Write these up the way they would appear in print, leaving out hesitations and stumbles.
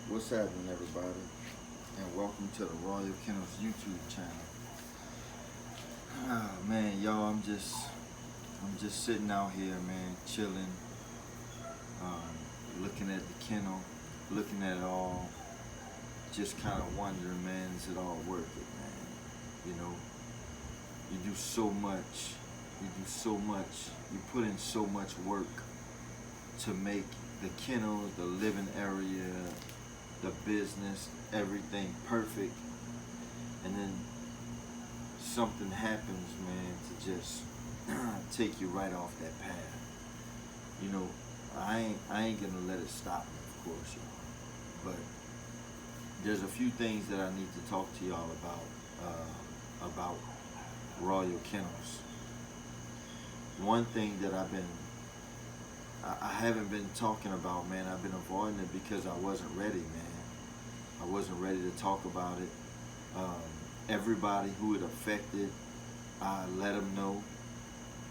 What's happening, everybody? And welcome to the Royal Kennels YouTube channel. Ah, man, y'all, I'm just sitting out here, man, chilling, looking at the kennel, looking at it all, just kind of wondering, man, is it all worth it, man? You know, you do so much, you put in so much work to make the kennel, the living area, the business, everything perfect, and then something happens, man, to just take you right off that path. You know, I ain't gonna let it stop me, of course, y'all. But there's a few things that I need to talk to y'all about Royal Kennels. One thing that I haven't been talking about, man. I've been avoiding it because I wasn't ready, man. I wasn't ready to talk about it. Everybody who it affected, I let them know.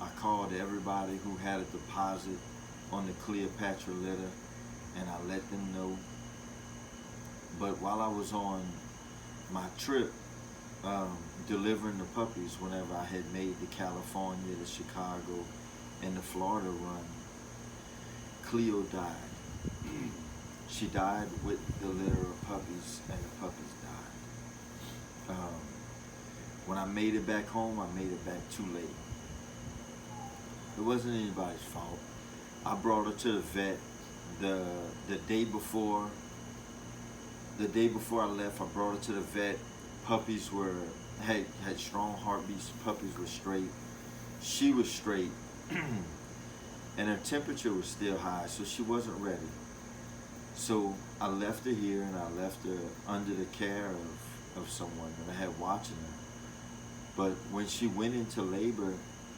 I called everybody who had a deposit on the Cleopatra litter, and I let them know. But while I was on my trip, delivering the puppies, whenever I had made the California, the Chicago, and the Florida run, Cleo died. She died with the litter of puppies, and the puppies died. When I made it back home, I made it back too late. It wasn't anybody's fault. I brought her to the vet the day before. The day before I left, I brought her to the vet. Puppies had strong heartbeats. Puppies were straight. She was straight. And her temperature was still high, so she wasn't ready. So I left her here, and I left her under the care of someone that I had watching her. But when she went into labor,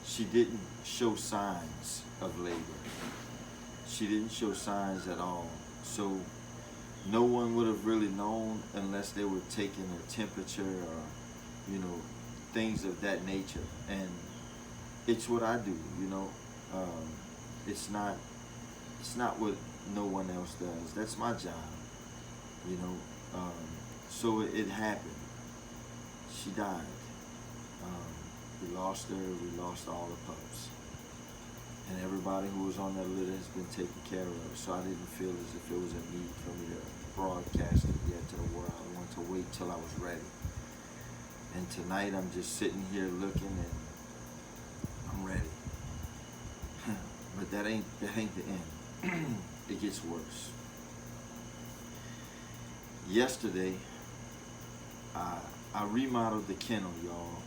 she didn't show signs of labor. She didn't show signs at all. So no one would have really known unless they were taking her temperature or, things of that nature. And it's what I do, It's not what no one else does. That's my job, So it happened. She died. We lost her. We lost all the pups. And everybody who was on that litter has been taken care of. So I didn't feel as if it was a need for me to broadcast it yet to the world. I wanted to wait till I was ready. And tonight I'm just sitting here looking, and I'm ready. But that ain't the end. It gets worse. Yesterday, I remodeled the kennel, y'all.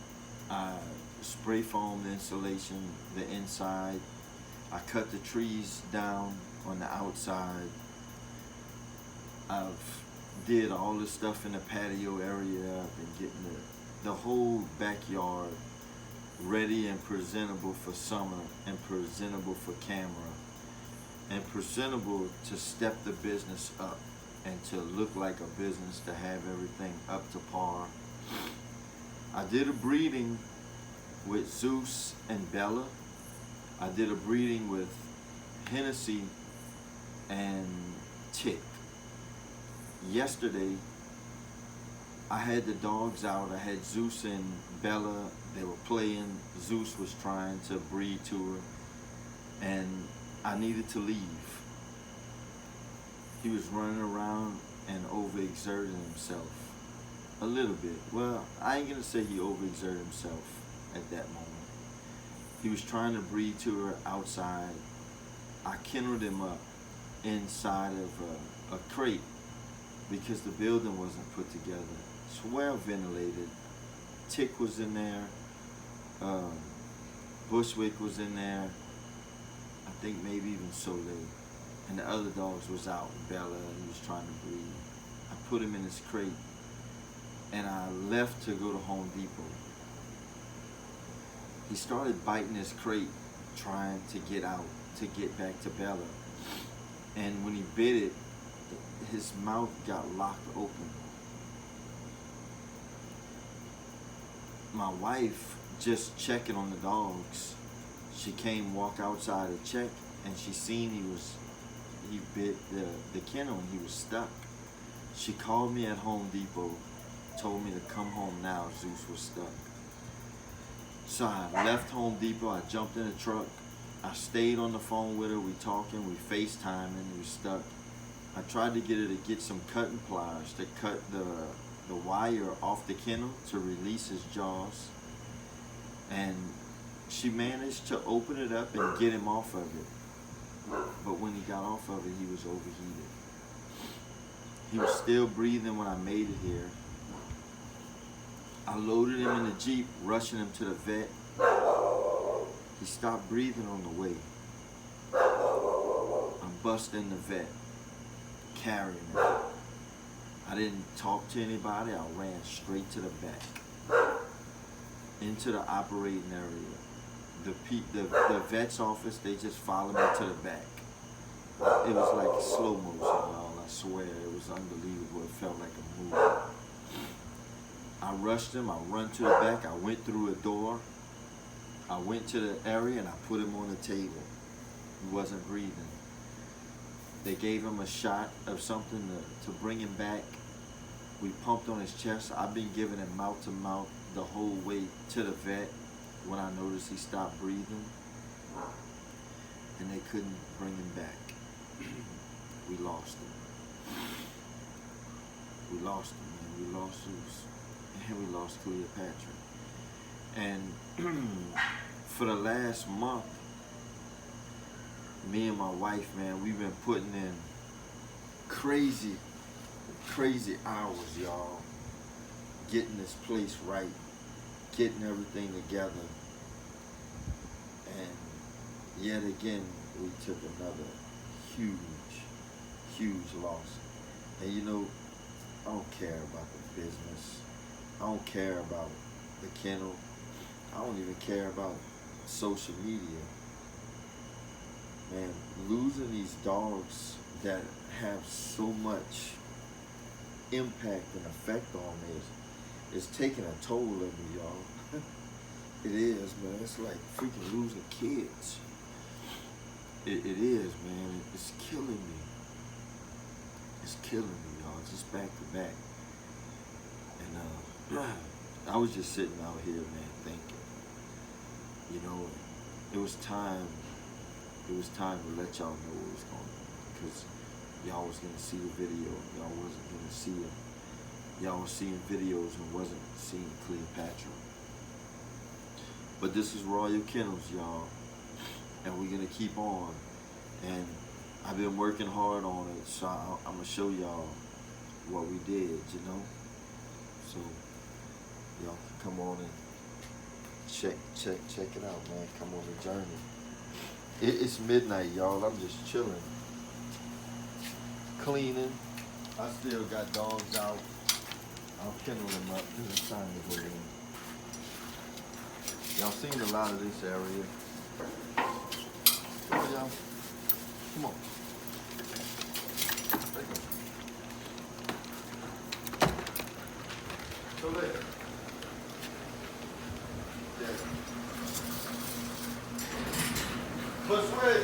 I spray foamed the insulation, the inside. I cut the trees down on the outside. I've did all this stuff in the patio area. I've been getting the whole backyard ready and presentable for summer, and presentable for camera, and presentable to step the business up and to look like a business, to have everything up to par. I did a breeding with Zeus and Bella. I did a breeding with Hennessy and Tick. Yesterday, I had the dogs out. I had Zeus and Bella. They were playing. Zeus was trying to breed to her, and I needed to leave. He was running around and overexerting himself a little bit. Well, I ain't gonna say he overexerted himself at that moment. He was trying to breed to her outside. I kenneled him up inside of a crate because the building wasn't put together. It's well ventilated. Tick was in there. Bushwick was in there. I think maybe even Soleil. And the other dogs was out. Bella, he was trying to breed. I put him in his crate, and I left to go to Home Depot. He started biting his crate, trying to get out, to get back to Bella. And when he bit it, his mouth got locked open. My wife, just checking on the dogs, she came walk outside to check, and she seen he bit the kennel, and he was stuck. She called me at Home Depot, told me to come home now, Zeus was stuck. So I left Home Depot, I jumped in the truck, I stayed on the phone with her, we talking, we FaceTiming, we stuck. I tried to get her to get some cutting pliers to cut the wire off the kennel to release his jaws. And she managed to open it up and get him off of it. But when he got off of it, he was overheated. He was still breathing when I made it here. I loaded him in the Jeep, rushing him to the vet. He stopped breathing on the way. I busted in the vet, carrying him. I didn't talk to anybody. I ran straight to the back, into the operating area. The vet's office, they just followed me to the back. It was like slow motion, y'all. I swear, it was unbelievable. It felt like a movie. I rushed him. I run to the back. I went through a door. I went to the area and I put him on the table. He wasn't breathing. They gave him a shot of something to bring him back. We pumped on his chest. I've been giving him mouth to mouth the whole way to the vet when I noticed he stopped breathing. And they couldn't bring him back. We lost him. We lost him, man. We lost Zeus. And we lost Cleopatra. And for the last month, me and my wife, man, we've been putting in crazy hours, y'all, getting this place right, getting everything together. And yet again, we took another huge loss. And you know, I don't care about the business. I don't care about the kennel. I don't even care about social media. Man, losing these dogs that have so much impact and effect on me is taking a toll of me, y'all. It is, man. It's like freaking losing kids. It is, man. It's killing me. It's killing me, y'all. It's just back to back. And I was just sitting out here, man, thinking. You know, it was time to let y'all know what was going on, because y'all was gonna see the video, y'all wasn't gonna see it. Y'all was seeing videos and wasn't seeing Cleopatra. But this is Royal Kennels, y'all, and we're gonna keep on. And I've been working hard on it, so I'm gonna show y'all what we did, you know. So y'all can come on and check it out, man. Come on the journey. It's midnight, y'all. I'm just chilling, cleaning. I still got dogs out. I'll kennel them up. It's time to go in. Y'all seen a lot of this area. Come on, y'all. Come on. There you go. So there. Bushwick.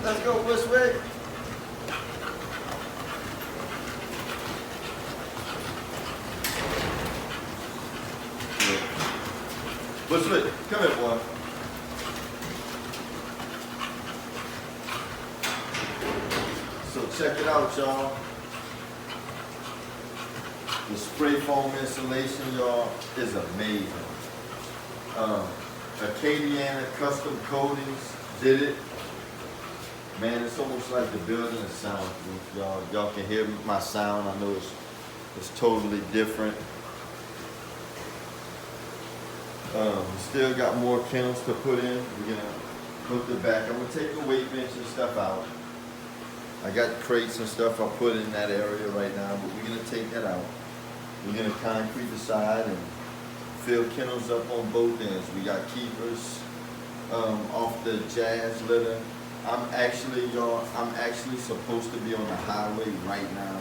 Let's go, Bushwick. Bushwick, come here, boy. So check it out, y'all. The spray foam installation, y'all, is amazing. Acadiana Custom Coatings did it. Man, it's almost like the building is soundproof, y'all. Y'all can hear my sound. I know it's totally different. Still got more kennels to put in. We're gonna put the back. I'm gonna take the weight bench and stuff out. I got crates and stuff I put in that area right now, but we're gonna take that out. We're gonna concrete the side and fill kennels up on both ends. We got keepers off the jazz litter. I'm actually supposed to be on the highway right now.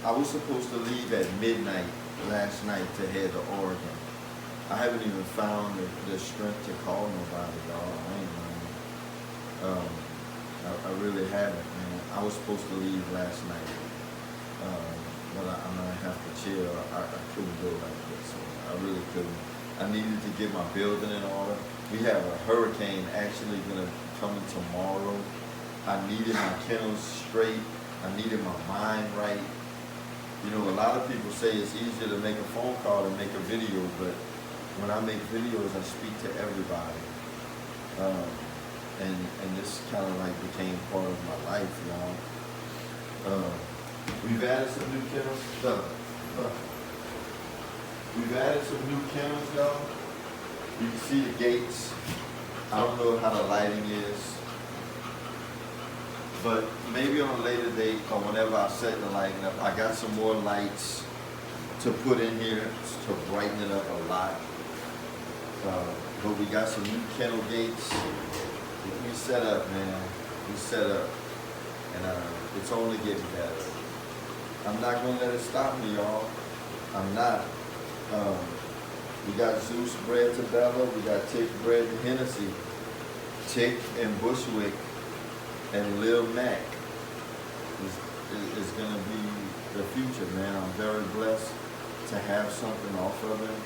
I was supposed to leave at midnight last night to head to Oregon. I haven't even found the strength to call nobody, y'all. I ain't lying. I really haven't, man. I was supposed to leave last night. but I'm gonna have to chill. I couldn't go like this. So I really couldn't. I needed to get my building in order. We have a hurricane actually gonna come in tomorrow. I needed my kennels straight. I needed my mind right. You know, a lot of people say it's easier to make a phone call than make a video, but when I make videos, I speak to everybody. And this kind of like became part of my life, y'all. We've added some new kennels. We've added some new kennels, y'all. You can see the gates. I don't know how the lighting is, but maybe on a later date or whenever I set the lighting up, I got some more lights to put in here to brighten it up a lot. But we got some new kennel gates. We set up, man. We set up, and it's only getting better. I'm not gonna let it stop me, y'all. I'm not. We got Zeus bred to Bella. We got Tick bred to Hennessy. Tick and Bushwick and Lil Mac is gonna be the future, man. I'm very blessed to have something off of him.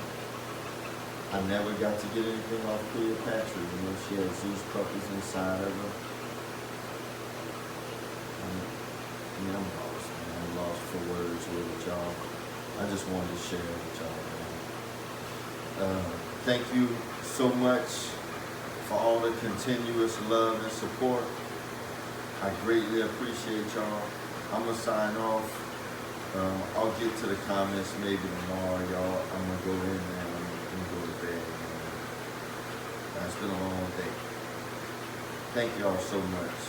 I never got to get anything off Cleopatra. You know, she had Zeus puppies inside of her. I mean, I'm lost, man. I'm lost for words with y'all. I just wanted to share with y'all, man. Thank you so much for all the continuous love and support. I greatly appreciate y'all. I'm gonna sign off. I'll get to the comments maybe tomorrow, y'all. I'm gonna go in there. Go to bed. It's been a long day. Thank y'all so much.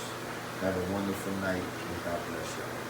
Have a wonderful night, and God bless y'all.